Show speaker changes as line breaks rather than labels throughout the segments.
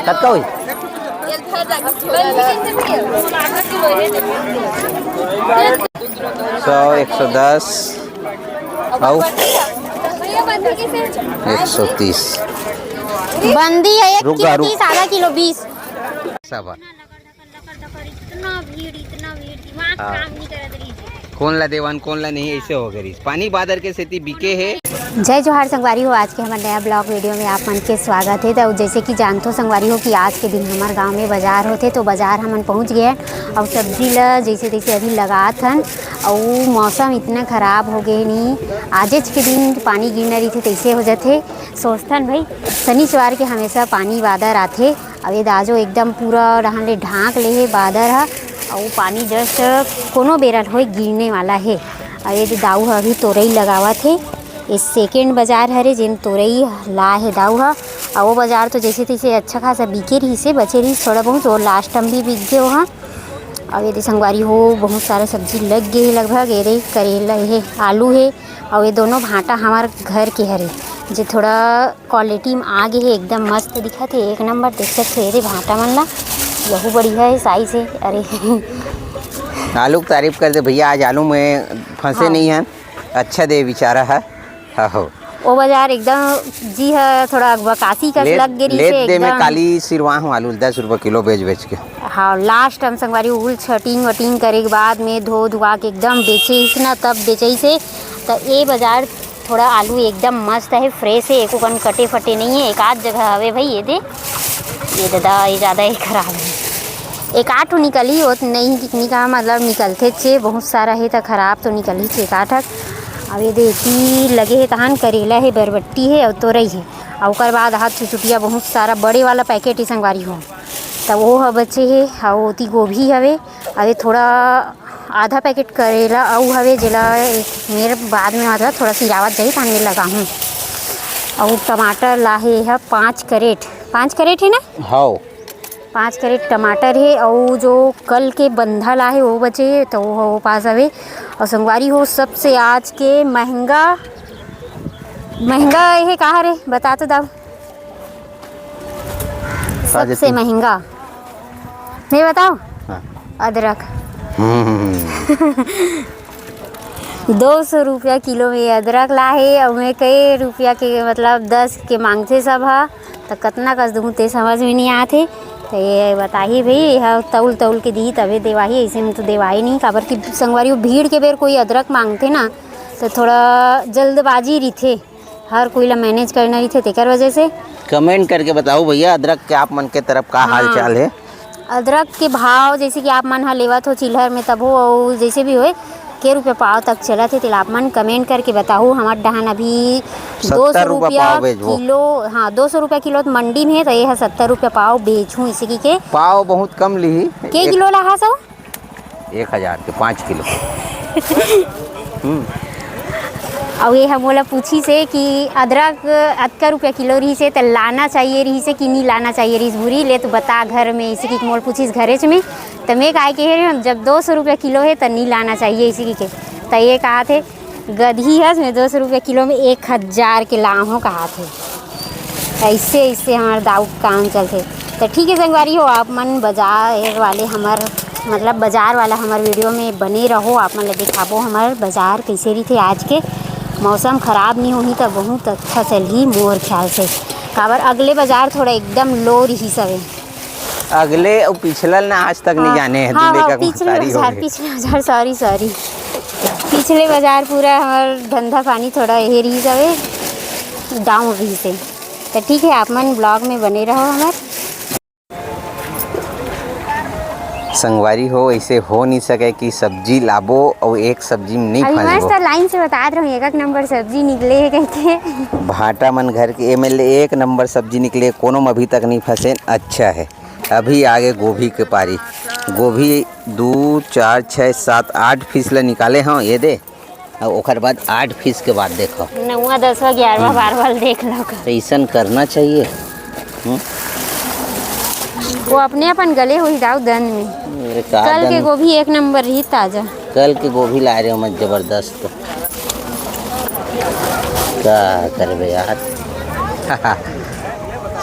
कत्का हुई 100 110 और 130
बंदी है 1 किलो 30 आधा किलो 20
सब
इतना भीड़ दिमाग काम नहीं करत रही
कौन ला देवन कौन ला नहीं ऐसे हो गई पानी बादर के सेती बिके है।
जय जोहार संगवारी हो। आज के हमारे नया ब्लॉग वीडियो में आप मन के स्वागत है। तो जैसे कि जानते हो संगवारी हो कि आज के दिन हमारे गांव में बाजार होते तो बाजार हमन पहुंच गए और सब्जी ला जैसे तैसे अभी लगात हन और मौसम इतना ख़राब हो गए नहीं आज के दिन पानी गिरना रही थे तैसे हो जाते सोचथन भाई शनिवार के हमेशा पानी बादर आते अब ये दाजो एकदम पूरा रहन ले ढाँक ले है बादर है और पानी जस्ट कोनो बेरल हो गिरने वाला है। और ये दाऊ अभी तोरई लगावा थे इस सेकेंड बाजार हरे जिन तोरई ला है दाऊ है और वो बाजार तो जैसे तैसे अच्छा खासा बिके रही से बचे रही थोड़ा बहुत और लास्ट टाइम भी बिक गए वहाँ। और ये संगवारी हो बहुत सारा सब्जी लग गए लगभग ये करेला है आलू है और ये दोनों भांटा हमारे घर के हरे जो थोड़ा क्वालिटी में आ गए है एकदम मस्त दिखा थे एक नंबर देख सकते ये भांटा मन ला यहू बढ़िया है साइज है। अरे
आलू की तारीफ कर दे भैया आज आलू में फंसे
हाँ।
नहीं हैं अच्छा दे बेचारा है। हाँ
वो बाजार एकदम जी है थोड़ा बकासी का लग गई
लेट दे में काली सिरवा हूँ आलू 10 रुपये किलो बेच के।
हाँ लास्ट टाइम संगवारी उल छटिंग वटिंग करे के बाद में धो धुआ के एकदम बेचे ना तब बेचे से तो ये बाजार थोड़ा आलू एकदम मस्त है फ्रेश है एक कन कटे फटे नहीं है एक आध जगह हवे भाई ये दादा ये ज़्यादा ही खराब है एक आठ निकली वो नहीं कितनी का मतलब निकलते चे बहुत सारा है तो खराब तो निकल ही चे एक आठक। अब ये देखी लगे है तहान करेला है बरबट्टी है और तोरई है और उसके बाद हाथ चुटिया बहुत सारा बड़े वाला पैकेट ही संगवारी हो तब वो है बच्चे है और होती गोभी हवे अभी थोड़ा आधा पैकेट करेला और हवे जिला मेरे बाद में मतलब थोड़ा सिरावत जाए थान में लगा हूँ और टमाटर लाहे है 5 कैरेट है ना। हाँ 5 कैरेट टमाटर है और जो कल के बंधा ला है वो बचे है तो वो पास हवे और संगवारी हो सबसे आज के महंगा है कहाँ रे बता तो दाऊ सबसे महंगा नहीं बताओ। हाँ। अदरक 200 रुपया किलो में अदरक ला है और मैं कई रुपया के मतलब 10 के मांगते सब है तो कितना कस दूँ ते समझ में नहीं आते तो ये बताइए भाई यह तौल के दी तभी देवाही ऐसे में तो देवाही नहीं काबर की संगवारी भीड़ के बेर कोई अदरक मांगते ना तो थोड़ा जल्दबाजी रही थे हर कोई ला मैनेज करना रही थे तेकर वजह से।
कमेंट करके बताओ भैया अदरक के आप मन के तरफ का हाल चाल है।
अदरक के भाव जैसे कि आप मन हा लेवत हो चिल्हर में तब हो जैसे भी होए के रुपये पाव तक चला थे तो आप मन कमेंट करके बताओ हमारे डहान अभी 200 रुपया किलो। हाँ 200 रुपया किलो तो मंडी में है तो ये है 70 रुपया पाव बेचूँ इसी के
पाव बहुत कम ली
के किलो लहा सो
1000 के 5 किलो।
और ये हम बोला पूछी से कि अदरक अतका रुपया किलो रही से तो लाना चाहिए रही से कि नहीं लाना चाहिए रही बुरी ले तो बता घर में इसी की मोल पूछीस घरेच में तो मैं कहा कि जब 200 रुपया किलो है तो नहीं लाना चाहिए इसी के तो ये कहा थे गधी है मैं 200 रुपया किलो में 1000 के लाऊँ कहा थे ऐसे हमारे दाऊ काम चलते तो ठीक है संगवारी हो आप मन बाजार वाले हमार मतलब बाजार वाला हमारे वीडियो में बने रहो आप मन दिखाबो हमारे बाजार कैसे रही थे आज के मौसम ख़राब नहीं होही तो बहुत अच्छा चलही मोर ख्याल से काबर अगले बाजार थोड़ा एकदम लो रही सवे
अगले और पिछला ना आज तक नहीं जाने हैं।
हाँ पिछले बाजार सॉरी पिछले बाजार पूरा हमार धंधा पानी थोड़ा यही रही सवे डाउन रही से तो ठीक है आप मन ब्लॉग में बने रहो हमारे
संगवारी हो ऐसे हो नहीं सके कि सब्जी लाबो और एक सब्जी में नहीं
फंसबो। लाइन से बता रहा हूँ एक नंबर सब्जी निकले है कहते
भाटा मन घर के एमएलए 1 नंबर सब्जी निकले कोनो में अभी तक नहीं फंसे अच्छा है। अभी आगे गोभी के पारी गोभी 2 4 6 7 8 फीस ला निकाले हाँ ये दे और ओकर बाद 8 फीस के बाद देखो
9 10 11 12 देख लो
ऐसा करना चाहिए।
वो अपने अपन गले हुई दाऊ दन में कल के गोभी 1 नंबर रही ताजा
कल के गोभी ला रहे हो मैं जबरदस्त क्या करबे यार।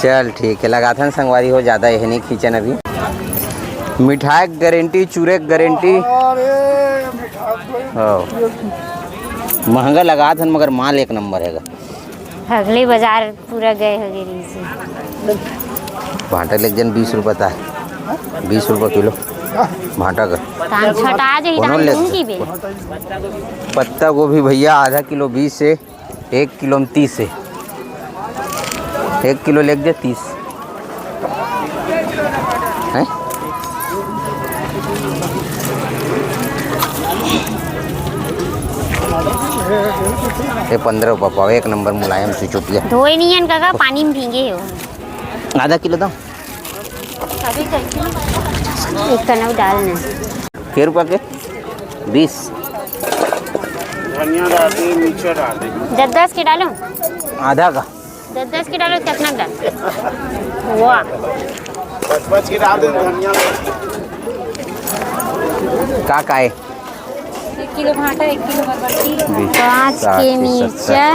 चल ठीक है, लगा था संगवारी हो, ज़्यादा यह नहीं खींचन अभी। मिठाई गारंटी, चूरे गारंटी। महंगा लगा था मगर माल एक नंबर है।
अगले बाजार पूरा गए हो गए से
भाटा लेक जन 20 रुपये था, 20 रुपये किलो भाटा का।
तान छटा जे
कौनो ले
की बे
पत्ता गोभी भैया आधा किलो 20 से, 1 किलो में 30 से, 1 किलो लेके दे 30 है। ये 15 रुपये पाव, एक नंबर मुलायम से चुटिया।
धोए नहीं है काका, पानी में भीगे हो।
आधा किलो दो,
एक कनव डालना।
के रुपये के 20।
धनिया डाल दे, मिर्चा डाल दे।
10-10 के डालो,
आधा का
10-10 के डालो, कितना डाल? वाह
5 के डाल दे धनिया।
का है
1 किलो भाटा, 1 किलो बरबट्टी, 5 के मिर्चा,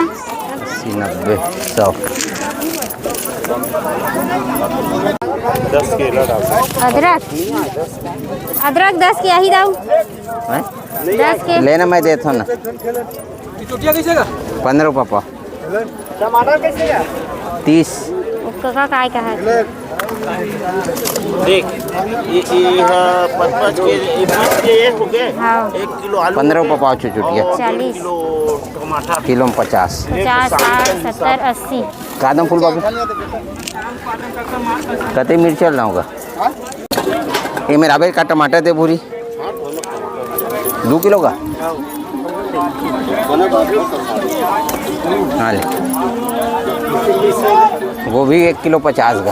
80, 90, 100।
10 केला डाल दे।
अदरक 10 के यही दाऊ,
हैं?
10 के
लेना मैं देता हूँ ना। 15 रुपये पाव।
टमाटर कैसे है?
30।
काका काय कहा
देख ये 5 के 20 के एक हो गए।
हाँ
1 किलो आलू,
15 रुपये पाव चुटिया।
40,
किलो टमाटर,
किलो में 50।
50, 60, 70, 80।
कादम फूल बाबू कते मिर्च चल रहा होगा। ये मेरा भाई का टमाटर दे पूरी 2 किलो का। हाँ ले, गोभी 1 किलो 50 का।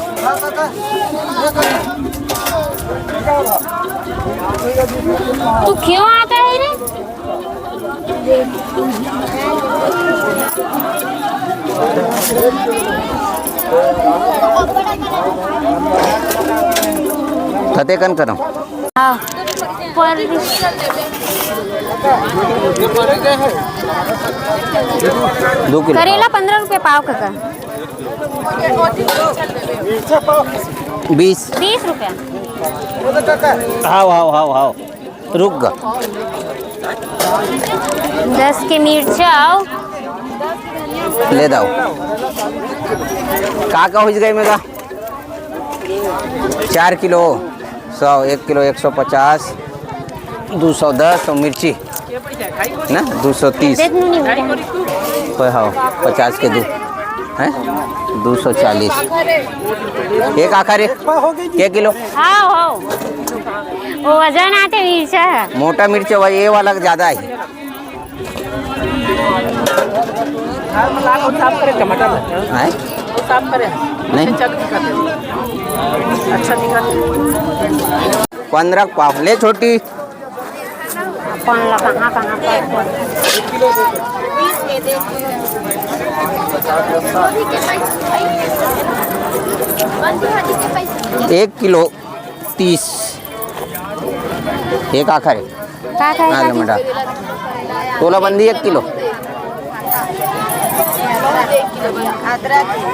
तू क्यों आता है रे?
कते कन करो।
हाँ पर
2 किलो
करेला 15 रुपये पाव काका।
20।
20 रुपया।
हाँ रुक गा।
10 के मिर्चा
ले दाओ का हो गए मेरा 4 किलो 100, 1 किलो 150, 210 और मिर्ची ना 230। हाँ 50 के 2 हैं 240। एक आखिर के किलो।
हाँ वो वजन आते मिर्चा है।
मोटा मिर्च ये वाला ज़्यादा है।
टमाटर
हैं?
साफ करे
नहीं
अच्छा दिखा
15 पाव ले छोटी।
कौन ला कहाँ पर
1 किलो 30। एक आखिर है हाँ ले मटा तोला बंदी 1 किलो।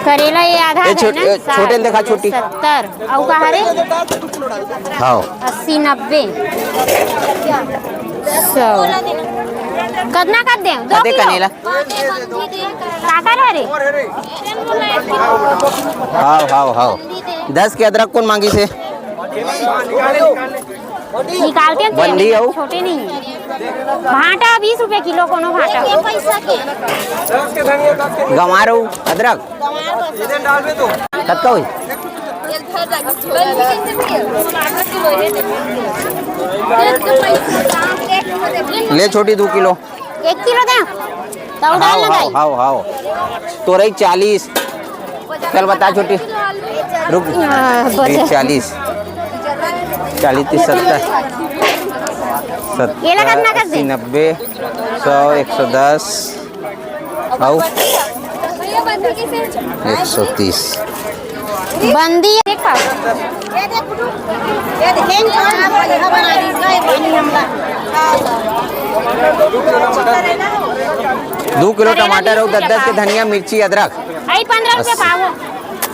करेला ये आधा
ये
है ना
छोटे देखा छोटी
70 और कहा रे
हाँ
80 90 100 कितना कर दे 2
कते
किलो
कनेला
काका रे
हाँ 10 के अदरक कौन मांगी से
निकालते हैं
बंदी आओ।
छोटे नहीं है। भाटा 20 रुपए किलो कोनो भाटा
गंवा रो अदरक कत्ता हुई ले छोटी 2 किलो
1 किलो दे तो डाल लगाई
हाँ तो रही 40। चल बता छोटी रुक 40 30 70
ये लगा कितना कर दे
90 100 110 आओ 130
बंदी है देखा
2 किलो टमाटर और 10 के धनिया मिर्ची अदरक
आई 15 रुपए पाव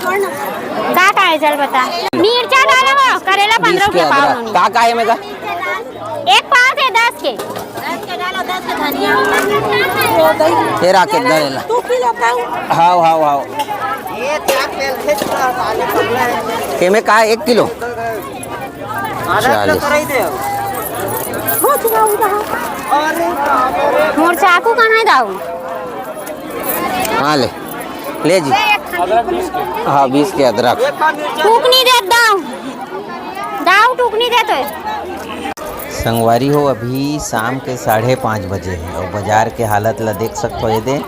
का है चल बता। मिर्चा डालो वो, करेला 15 रुपया पाव नोनी।
का है मेगा
एक पाव से 10 के
डालो 10 के धनिया
ये राकेट करेला
2 किलो का
हाउ हाउ हाउ के में का 1 किलो 40
मोर चाकू कहाँ है दाऊ?
हाँ ले जी हाँ 20 के अदरक
टूकनी दे दाऊ, दाऊ टूकनी दे तो।
संगवारी हो अभी शाम के 5:30 बजे है और बाजार के हालत ला देख सकते हो। ये दे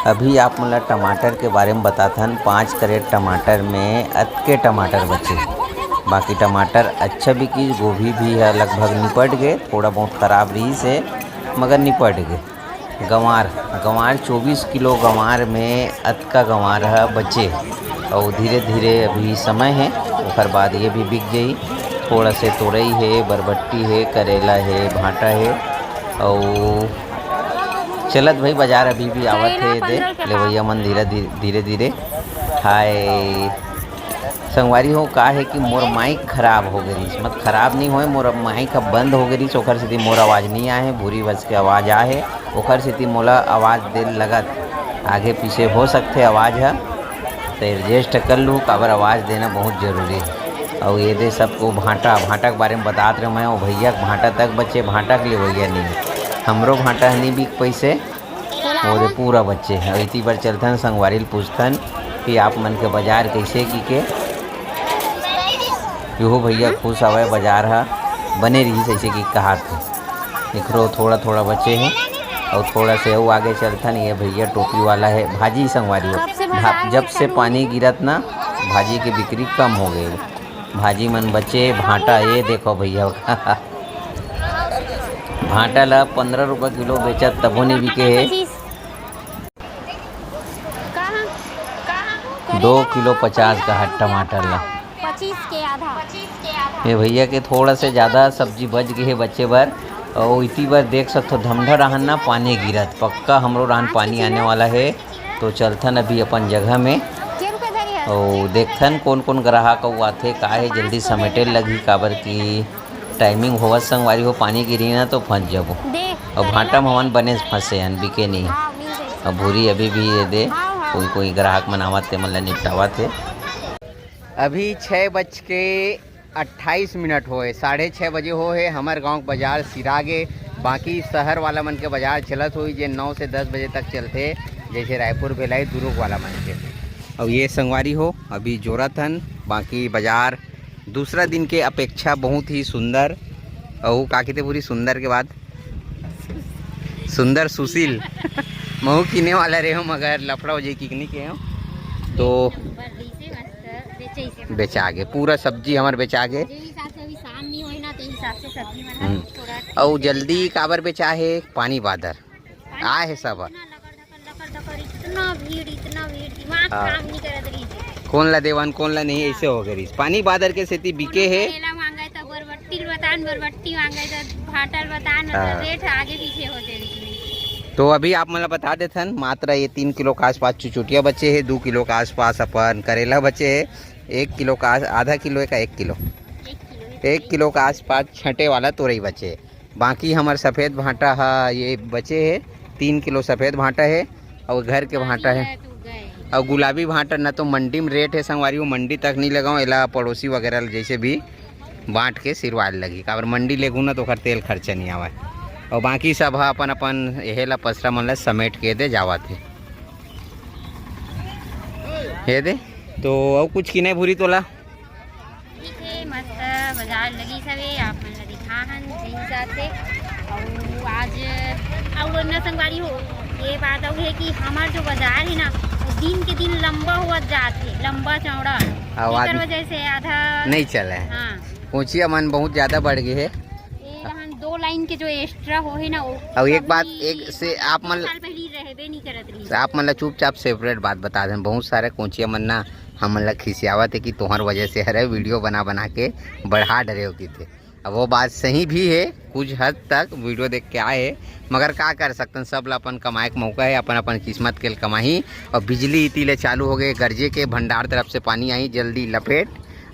अभी आप मतलब टमाटर के बारे में बताथन 5 कैरेट टमाटर में अतके टमाटर बचे, बाकी टमाटर अच्छा बिकी। गोभी भी है लगभग निपट गए, थोड़ा बहुत ख़राब रही से मगर निपट गए। गंवार 24 किलो गंवार में अतका गंवार है बचे और धीरे धीरे अभी समय है उसके बाद ये भी बिक गई। थोड़ा से तोरई है, बरबट्टी है, करेला है, भाटा है और चलत भाई बाजार अभी भी आवत है। दे ले भैया मन धीरे धीरे हाय संगवारी हो का है कि मोर माइक खराब हो गई, मत खराब नहीं होए मोर माइक अब बंद हो गई ओखर सेती मोर आवाज़ नहीं आए, भूरी बस के आवाज़ आए ओखर सेती मोला आवाज़ दे लगत आगे पीछे हो सकते आवाज़ है तो एडजस्ट कर लूँ। काबर आवाज़ देना बहुत ज़रूरी है। और ये दे सबको भाटा के बारे में बतात रहे मैं वो भैया भाटा तक बच्चे, भाटा के लिए भैया नहीं हमरो भाटा नहीं बिक पैसे वो दे पूरा बच्चे हैं। इसी बार चलथन संगवारी पूछथन कि आप मन के बाजार कैसे की के यो भैया खुश आवे बाजार है बने रही ऐसे कि कहा थे निखरो थोड़ा बच्चे हैं और थोड़ा से वो आगे चलथन। ये भैया टोपी वाला है भाजी संगवारी हो जब से पानी गिरत ना भाजी की बिक्री कम हो गई, भाजी मन बचे। भाटा ये देखो भैया भाटा ला 15 रुपये किलो बेचत तबो नहीं बिके है। 2 किलो 50 का है टमाटर ला
25 के आधा।
ये भैया के थोड़ा से ज़्यादा सब्जी बच गई है बच्चे भर और इसी बार देख सकते हो धमधा रहन ना पानी गिरत पक्का हमरो रहन पानी आने वाला है। तो चलथन अभी अपन जगह में और देखथन कौन कौन ग्राहक आथे का है जल्दी समेटे लगी काबर की टाइमिंग होवत संगवारी हो पानी गिरी ना तो फंस जाबो और भाटा में हवन बने फंसे हन बिके नहीं और भूरी अभी भी ये दे कोई ग्राहक मनावत ते मतलब निपटावत है। अभी 6:28 होए 6:30 बजे हो है हमारे गांव बाजार सिरागे। बाकी शहर वाला मन के बाजार चलत हुई जे 9 से 10 बजे तक चलते जैसे रायपुर भेलाई दुर्ग वाला मन के। अब ये संगवारी हो अभी जोरथन बाकी बाजार दूसरा दिन के अपेक्षा बहुत ही सुंदर और का कहते पूरी सुंदर के बाद सुंदर सुशील महू किने वाला रहे हो मगर लफड़ा हो जाए किकनी के हो तो बेचा गए पूरा सब्जी हमारे बेचा गए और जल्दी काबर बेचा है पानी बादर आए है सब कौन ला देवान कौन ला नहीं ऐसे हो गई पानी बादर के सेती बिके है। तो अभी आप मतलब बता देथन मात्रा ये 3 किलो के आसपास चुचुटिया बचे है, 2 किलो के आसपास अपन करेला बचे है, 1 किलो का आधा किलो का 1 किलो के आसपास छठे वाला तोरई बचे है। बाकी हमारे सफ़ेद भाटा है ये बचे है 3 किलो सफ़ेद भाटा है और घर के भाटा है और गुलाबी भाटा ना तो मंडी में रेट है संगवारी मंडी तक नहीं लगाऊँ एला पड़ोसी वगैरह जैसे भी बांट के सिरवाल लगी काबर मंडी लेगू ना तो खर तेल खर्चा नहीं आवा और बाकी सब अपन अपन यह ला पसरा मन ला समेट के दे जावा थे ये दे तो और कुछ की नहीं भूरी तोला
मस्त बाजार लगी सवे आप मन ला दिखाहन सही हिसाब से और आज और न संगवारी हो ये बात और है कि हमार जो बाजार है ना दिन के दिन लंबा हुआ जाते लंबा चौड़ा वजह से आधा
नहीं चला है। हाँ। कोचिया मन बहुत ज़्यादा बढ़ गई है
2 लाइन के जो एक्स्ट्रा हो है ना
और एक बात एक से आप मन
नहीं करत रही
आप मन चुपचाप सेपरेट बात बता दें बहुत सारे कोचिया मन ना हम मन खिसियावत है कि तुम्हार वजह से हरे वीडियो बना के बढ़ा डरे होती थे अब वो बात सही भी है, कुछ हद तक वीडियो देख के आए, मगर का कर सकते हैं, सब ला अपन कमाए के मौका है, अपन अपन किस्मत के कमाही। और बिजली इतीले चालू हो गए, गर्जे के भंडार तरफ से पानी आई, जल्दी लपेट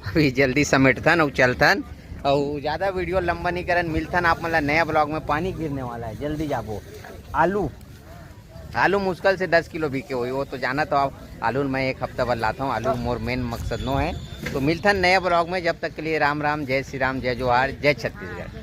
अभी जल्दी समेटथन और चलथन। और ज़्यादा वीडियो लंबा नहीं करन, मिलथन आप मतलब नया ब्लॉग में। पानी गिरने वाला है, जल्दी जाबो। आलू मुश्किल से 10 किलो बिके हुई, वो तो जाना तो आप। आलू मैं एक हफ्ता भर लाता हूँ, आलू मोर मेन मकसद नो है। तो मिलथन नया ब्लॉग में, जब तक के लिए राम राम, जय श्री राम, जय जोहार, जय छत्तीसगढ़।